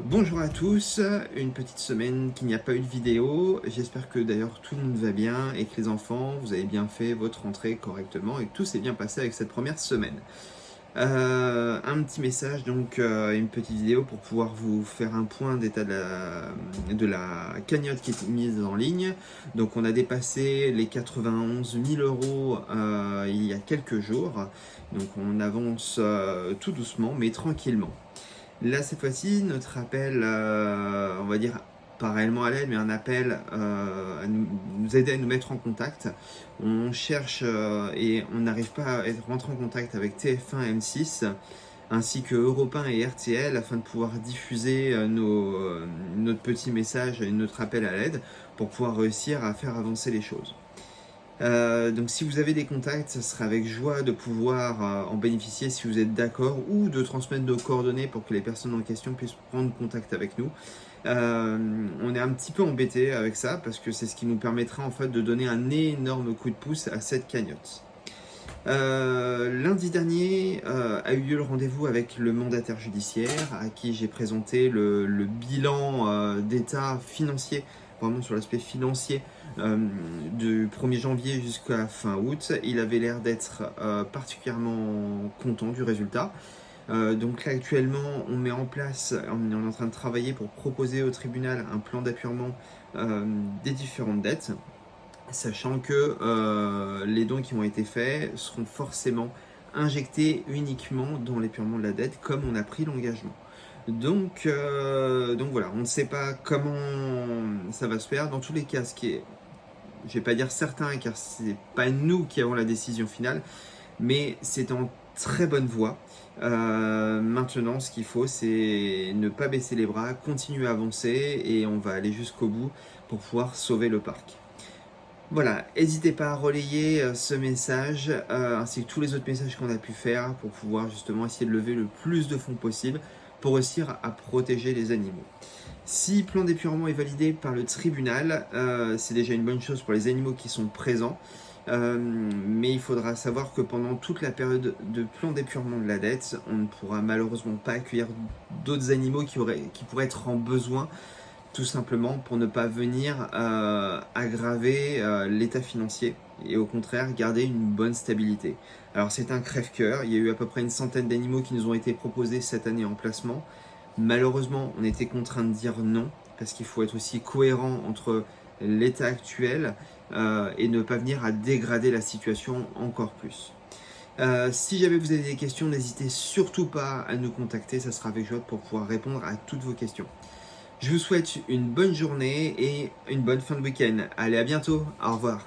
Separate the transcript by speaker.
Speaker 1: Bonjour à tous, une petite semaine qu'il n'y a pas eu de vidéo. J'espère que d'ailleurs tout le monde va bien et que les enfants, vous avez bien fait votre rentrée correctement et que tout s'est bien passé avec cette première semaine. Un petit message, donc une petite vidéo pour pouvoir vous faire un point d'état de la cagnotte qui est mise en ligne. Donc on a dépassé les 91 000 euros il y a quelques jours. Donc on avance tout doucement mais tranquillement. Là, cette fois-ci, notre appel, on va dire pas réellement à l'aide, mais un appel à nous aider à nous mettre en contact. On cherche et on n'arrive pas à être rentré en contact avec TF1, M6, ainsi que Europe 1 et RTL afin de pouvoir diffuser notre petit message et notre appel à l'aide pour pouvoir réussir à faire avancer les choses. Donc si vous avez des contacts, ce sera avec joie de pouvoir en bénéficier si vous êtes d'accord, ou de transmettre nos coordonnées pour que les personnes en question puissent prendre contact avec nous. On est un petit peu embêté avec ça parce que c'est ce qui nous permettra en fait de donner un énorme coup de pouce à cette cagnotte. Lundi dernier a eu lieu le rendez-vous avec le mandataire judiciaire à qui j'ai présenté le bilan d'état financier, vraiment sur l'aspect financier, du 1er janvier jusqu'à fin août. Il avait l'air d'être particulièrement content du résultat. Donc là actuellement on met en place, on est en train de travailler pour proposer au tribunal un plan d'appurement des différentes dettes, sachant que les dons qui ont été faits seront forcément injectés uniquement dans l'épurement de la dette comme on a pris l'engagement. Donc voilà, on ne sait pas comment ça va se faire. Dans tous les cas, ce qui est, je vais pas dire certain car c'est pas nous qui avons la décision finale, mais c'est en très bonne voie. Maintenant, ce qu'il faut, c'est ne pas baisser les bras, continuer à avancer et on va aller jusqu'au bout pour pouvoir sauver le parc. Voilà, n'hésitez pas à relayer ce message ainsi que tous les autres messages qu'on a pu faire pour pouvoir justement essayer de lever le plus de fonds possible pour réussir à protéger les animaux. Si le plan d'épurement est validé par le tribunal, c'est déjà une bonne chose pour les animaux qui sont présents. Mais il faudra savoir que pendant toute la période de plan d'épurement de la dette, on ne pourra malheureusement pas accueillir d'autres animaux qui pourraient être en besoin, tout simplement pour ne pas venir aggraver l'état financier et au contraire garder une bonne stabilité. Alors c'est un crève-cœur, il y a eu à peu près une centaine d'animaux qui nous ont été proposés cette année en placement. Malheureusement, on était contraint de dire non, parce qu'il faut être aussi cohérent entre l'état actuel et ne pas venir à dégrader la situation encore plus. Si jamais vous avez des questions, n'hésitez surtout pas à nous contacter, ça sera avec joie pour pouvoir répondre à toutes vos questions. Je vous souhaite une bonne journée et une bonne fin de week-end. Allez, à bientôt, au revoir.